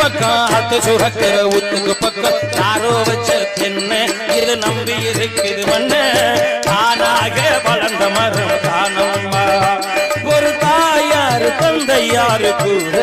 பக்கம் அத்து சுரக்கிற ஊத்துக்கு பக்கம் யாரோ வச்ச தென்ன இது நம்பி இருக்குது மண்ண தானாக வளர்ந்த மரம் தானம்மா ஒரு தாயாரு தந்தையாரு கூட